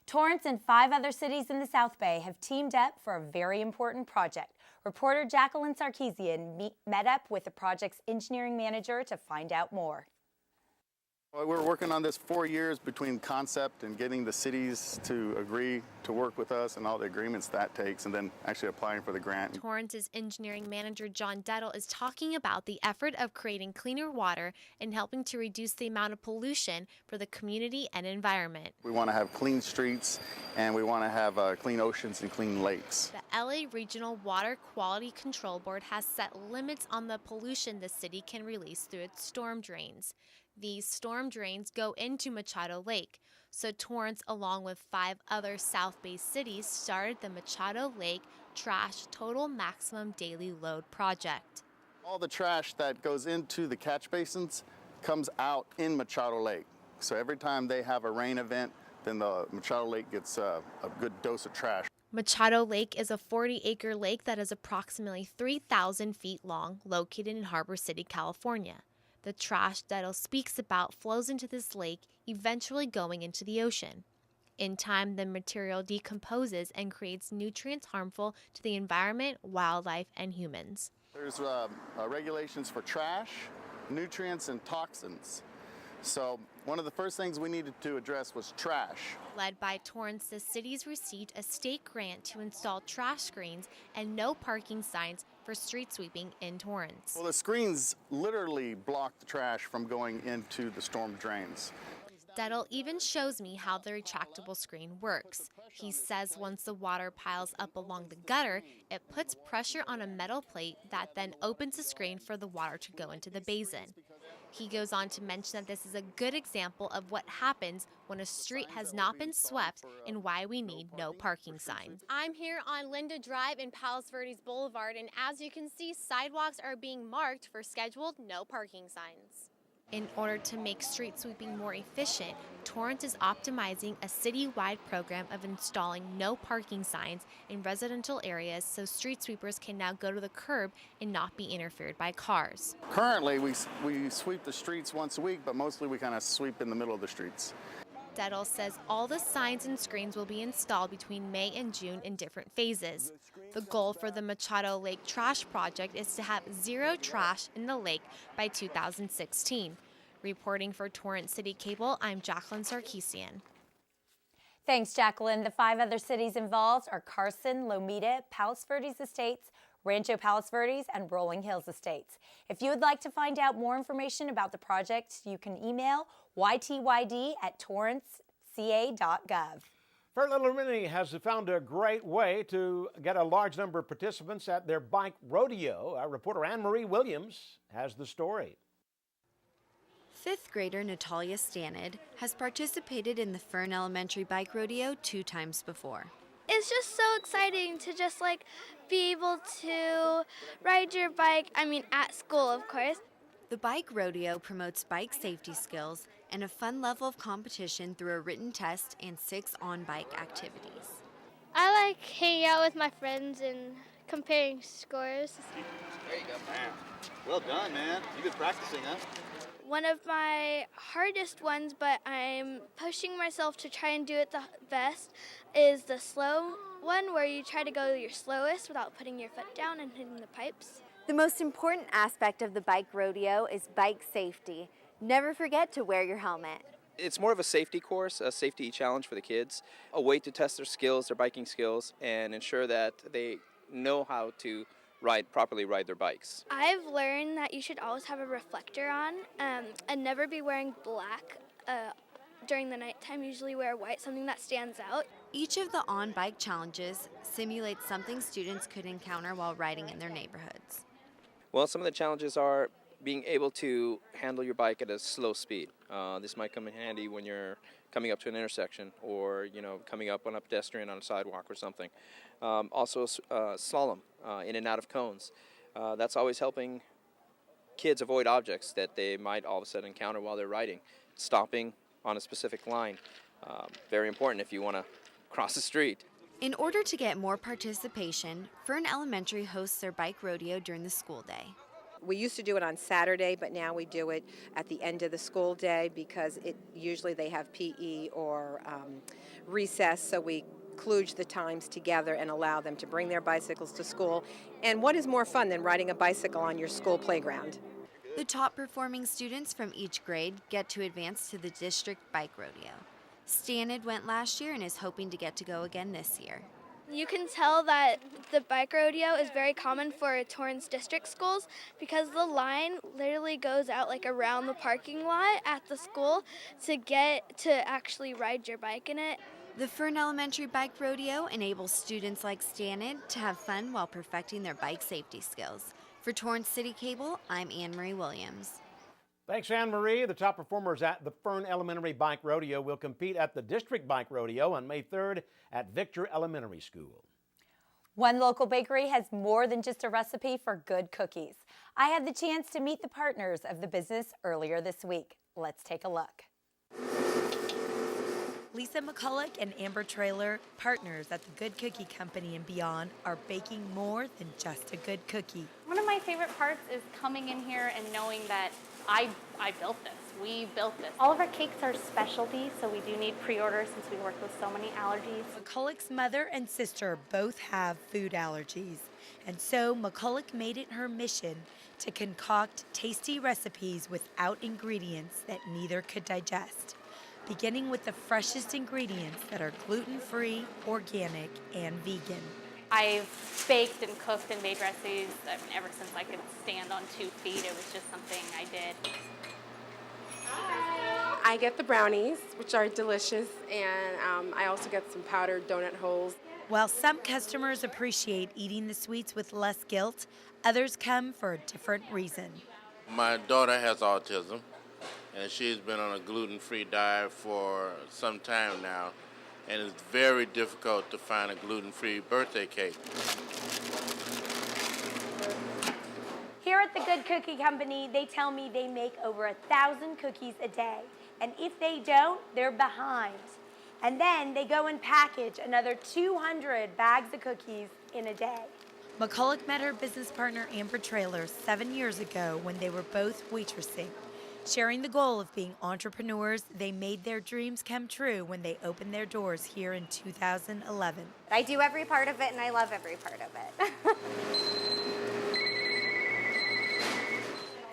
Torrance and 5 other cities in the South Bay have teamed up for a very important project. Reporter Jacqueline Sarkeesian met up with the project's engineering manager to find out more. Well, we're working on this 4 years between concept and getting the cities to agree to work with us and all the agreements that takes, and then actually applying for the grant. Torrance's engineering manager, John Dettel, is talking about the effort of creating cleaner water and helping to reduce the amount of pollution for the community and environment. We want to have clean streets, and we want to have clean oceans and clean lakes. The LA Regional Water Quality Control Board has set limits on the pollution the city can release through its storm drains. These storm drains go into Machado Lake, so Torrance, along with 5 other South Bay cities, started the Machado Lake Trash Total Maximum Daily Load project. All the trash that goes into the catch basins comes out in Machado Lake. So every time they have a rain event, then the Machado Lake gets a good dose of trash. Machado Lake is a 40-acre lake that is approximately 3,000 feet long, located in Harbor City, California. The trash Dettel speaks about flows into this lake, eventually going into the ocean. In time, the material decomposes and creates nutrients harmful to the environment, wildlife, and humans. There's regulations for trash, nutrients, and toxins. So one of the first things we needed to address was trash. Led by Torrance, the cities received a state grant to install trash screens and no parking signs for street sweeping in Torrance. Well, the screens literally block the trash from going into the storm drains. Dettel even shows me how the retractable screen works. He says once the water piles up along the gutter, it puts pressure on a metal plate that then opens the screen for the water to go into the basin. He goes on to mention that this is a good example of what happens when a street has not been swept and why we need no parking signs. I'm here on Linda Drive in Palos Verdes Boulevard, and as you can see, sidewalks are being marked for scheduled no parking signs. In order to make street sweeping more efficient, Torrance is optimizing a citywide program of installing no parking signs in residential areas so street sweepers can now go to the curb and not be interfered by cars. Currently, we sweep the streets once a week, but mostly we kind of sweep in the middle of the streets. Dettel says all the signs and screens will be installed between May and June in different phases. The goal for the Machado Lake Trash Project is to have zero trash in the lake by 2016. Reporting for Torrance CitiCABLE, I'm Jacqueline Sarkeesian. Thanks, Jacqueline. The 5 other cities involved are Carson, Lomita, Palos Verdes Estates, Rancho Palos Verdes, and Rolling Hills Estates. If you would like to find out more information about the project, you can email ytyd@torranceca.gov. Fort Little Mini has found a great way to get a large number of participants at their bike rodeo. Our reporter Anne-Marie Williams has the story. 5th grader Natalia Stanid has participated in the Fern Elementary Bike Rodeo 2 times before. It's just so exciting to just be able to ride your bike, at school, of course. The bike rodeo promotes bike safety skills and a fun level of competition through a written test and 6 on-bike activities. I like hanging out with my friends and comparing scores. There you go, man. Well done, man. You've been practicing, huh? One of my hardest ones, but I'm pushing myself to try and do it the best, is the slow one, where you try to go your slowest without putting your foot down and hitting the pipes. The most important aspect of the bike rodeo is bike safety. Never forget to wear your helmet. It's more of a safety course, a safety challenge for the kids, a way to test their skills, their biking skills, and ensure that they know how to properly ride their bikes. I've learned that you should always have a reflector on and never be wearing black during the nighttime. Usually wear white, something that stands out. Each of the on-bike challenges simulates something students could encounter while riding in their neighborhoods. Well, some of the challenges are being able to handle your bike at a slow speed. This might come in handy when you're coming up to an intersection or, coming up on a pedestrian on a sidewalk or something. Also, slalom in and out of cones. That's always helping kids avoid objects that they might all of a sudden encounter while they're riding. Stopping on a specific line, very important if you want to cross the street. In order to get more participation, Fern Elementary hosts their bike rodeo during the school day. We used to do it on Saturday, but now we do it at the end of the school day because usually they have PE or recess, so we kludge the times together and allow them to bring their bicycles to school. And what is more fun than riding a bicycle on your school playground? The top performing students from each grade get to advance to the district bike rodeo. Stanid went last year and is hoping to get to go again this year. You can tell that the bike rodeo is very common for Torrance district schools because the line literally goes out like around the parking lot at the school to get to actually ride your bike in it. The Fern Elementary Bike Rodeo enables students like Stanid to have fun while perfecting their bike safety skills. For Torrance CitiCABLE, I'm Anne Marie Williams. Thanks, Anne Marie. The top performers at the Fern Elementary Bike Rodeo will compete at the District Bike Rodeo on May 3rd at Victor Elementary School. One local bakery has more than just a recipe for good cookies. I had the chance to meet the partners of the business earlier this week. Let's take a look. Lisa McCulloch and Amber Traylor, partners at the Good Cookie Company and beyond, are baking more than just a good cookie. One of my favorite parts is coming in here and knowing that I built this. We built this. All of our cakes are specialty, so we do need pre-orders since we work with so many allergies. McCulloch's mother and sister both have food allergies, and so McCulloch made it her mission to concoct tasty recipes without ingredients that neither could digest, beginning with the freshest ingredients that are gluten-free, organic, and vegan. I've baked and cooked and made recipes ever since I could stand on 2 feet. It was just something I did. I get the brownies, which are delicious, and I also get some powdered donut holes. While some customers appreciate eating the sweets with less guilt, others come for a different reason. My daughter has autism, and she's been on a gluten-free diet for some time now, and it's very difficult to find a gluten-free birthday cake. Here at the Good Cookie Company, they tell me they make over 1,000 cookies a day. And if they don't, they're behind. And then they go and package another 200 bags of cookies in a day. McCulloch met her business partner Amber Traylor 7 years ago when they were both waitressing. Sharing the goal of being entrepreneurs, they made their dreams come true when they opened their doors here in 2011. I do every part of it and I love every part of it.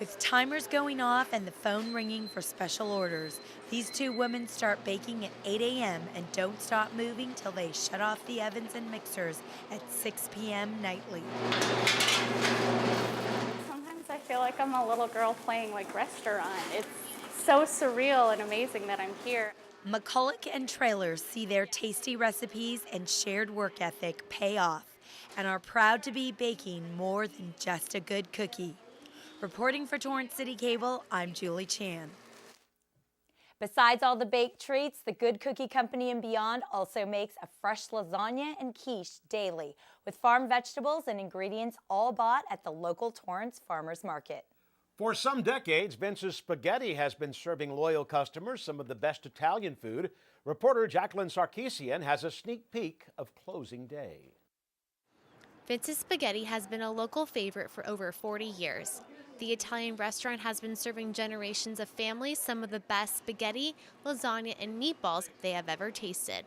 With timers going off and the phone ringing for special orders, these two women start baking at 8 a.m. and don't stop moving till they shut off the ovens and mixers at 6 p.m. nightly. Sometimes I feel like I'm a little girl playing like restaurant. It's so surreal and amazing that I'm here. McCulloch and Traylor see their tasty recipes and shared work ethic pay off and are proud to be baking more than just a good cookie. Reporting for Torrance CitiCABLE, I'm Julie Chan. Besides all the baked treats, the Good Cookie Company and beyond also makes a fresh lasagna and quiche daily with farm vegetables and ingredients all bought at the local Torrance Farmers Market. For some decades, Vince's Spaghetti has been serving loyal customers some of the best Italian food. Reporter Jacqueline Sarkeesian has a sneak peek of closing day. Vince's Spaghetti has been a local favorite for over 40 years. The Italian restaurant has been serving generations of families some of the best spaghetti, lasagna, and meatballs they have ever tasted.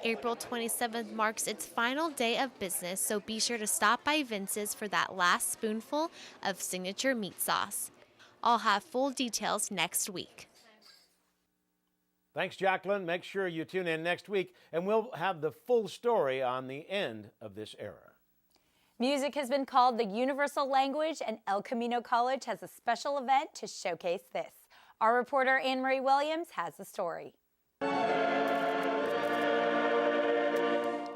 April 27th marks its final day of business, so be sure to stop by Vince's for that last spoonful of signature meat sauce. I'll have full details next week. Thanks, Jacqueline. Make sure you tune in next week, and we'll have the full story on the end of this era. Music has been called the universal language, and El Camino College has a special event to showcase this. Our reporter Anne Marie Williams has the story.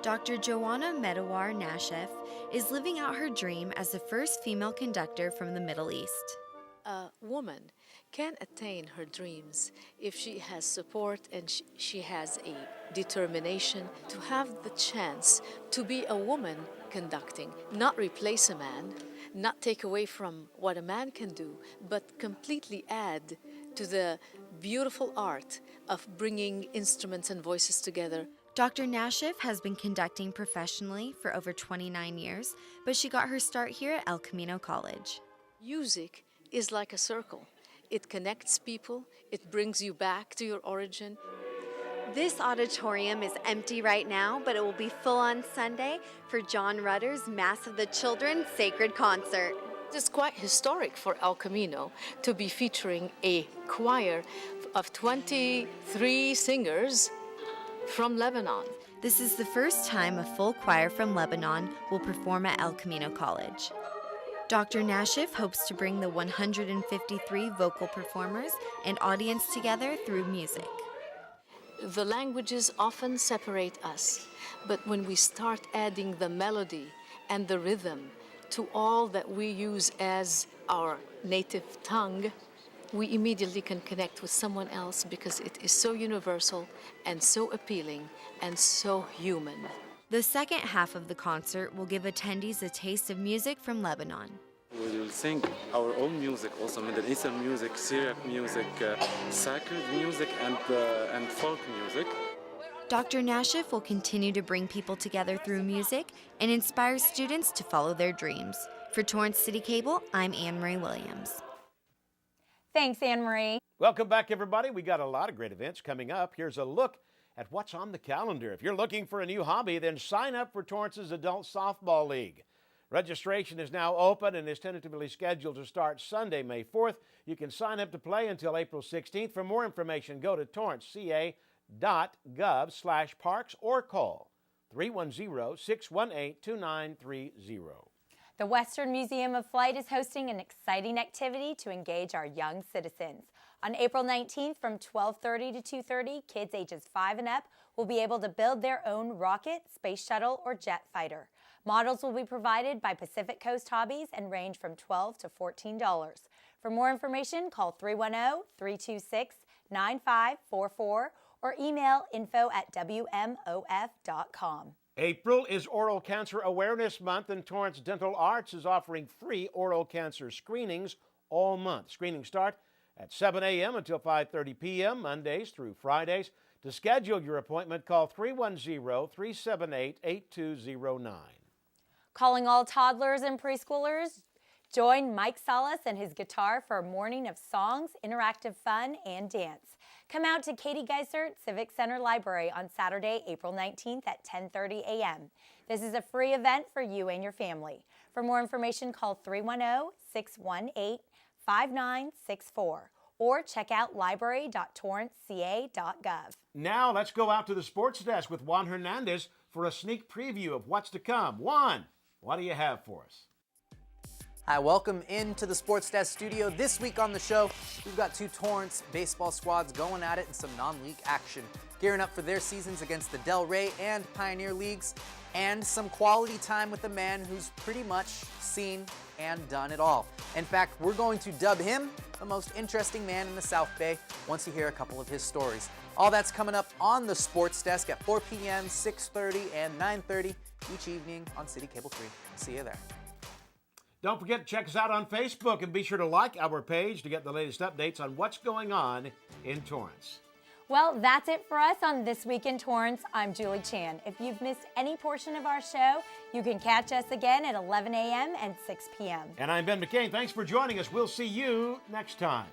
Dr. Joanna Medawar Nashef is living out her dream as the first female conductor from the Middle East. A woman can attain her dreams if she has support and she has a determination to have the chance to be a woman conducting, not replace a man, not take away from what a man can do, but completely add to the beautiful art of bringing instruments and voices together. Dr. Nashef has been conducting professionally for over 29 years, but she got her start here at El Camino College. Music is like a circle. It connects people, it brings you back to your origin. This auditorium is empty right now, but it will be full on Sunday for John Rudder's Mass of the Children Sacred Concert. It's quite historic for El Camino to be featuring a choir of 23 singers from Lebanon. This is the first time a full choir from Lebanon will perform at El Camino College. Dr. Nashif hopes to bring the 153 vocal performers and audience together through music. The languages often separate us, but when we start adding the melody and the rhythm to all that we use as our native tongue, we immediately can connect with someone else because it is so universal and so appealing and so human. The second half of the concert will give attendees a taste of music from Lebanon. We will sing our own music, also Middle Eastern music, Syriac music, sacred music, and folk music. Dr. Nashif will continue to bring people together through music and inspire students to follow their dreams. For Torrance City Cable, I'm Anne-Marie Williams. Thanks, Anne-Marie. Welcome back, everybody. We got a lot of great events coming up. Here's a look at what's on the calendar. If you're looking for a new hobby, then sign up for Torrance's Adult Softball League. Registration is now open and is tentatively scheduled to start Sunday, May 4th. You can sign up to play until April 16th. For more information, go to torranceca.gov/parks or call 310-618-2930. The Western Museum of Flight is hosting an exciting activity to engage our young citizens. On April 19th from 12:30 to 2:30, kids ages 5 and up will be able to build their own rocket, space shuttle, or jet fighter. Models will be provided by Pacific Coast Hobbies and range from $12 to $14. For more information, call 310-326-9544 or email info@wmof.com. April is Oral Cancer Awareness Month, and Torrance Dental Arts is offering free oral cancer screenings all month. Screenings start at 7 a.m. until 5:30 p.m., Mondays through Fridays. To schedule your appointment, call 310-378-8209. Calling all toddlers and preschoolers, join Mike Salas and his guitar for a morning of songs, interactive fun, and dance. Come out to Katie Geisert Civic Center Library on Saturday, April 19th at 10:30 a.m. This is a free event for you and your family. For more information, call 310-618-5964 or check out library.torranceca.gov. Now let's go out to the sports desk with Juan Hernandez for a sneak preview of what's to come. Juan, what do you have for us? Hi, welcome into the Sports Desk studio. This week on the show, we've got two Torrance baseball squads going at it in some non-league action, gearing up for their seasons against the Del Rey and Pioneer Leagues, and some quality time with a man who's pretty much seen and done it all. In fact, we're going to dub him the most interesting man in the South Bay once you hear a couple of his stories. All that's coming up on the Sports Desk at 4 p.m., 6:30, and 9:30 each evening on CitiCABLE 3. See you there. Don't forget to check us out on Facebook and be sure to like our page to get the latest updates on what's going on in Torrance. Well, that's it for us on This Week in Torrance. I'm Julie Chan. If you've missed any portion of our show, you can catch us again at 11 a.m. and 6 p.m. And I'm Ben McCain. Thanks for joining us. We'll see you next time.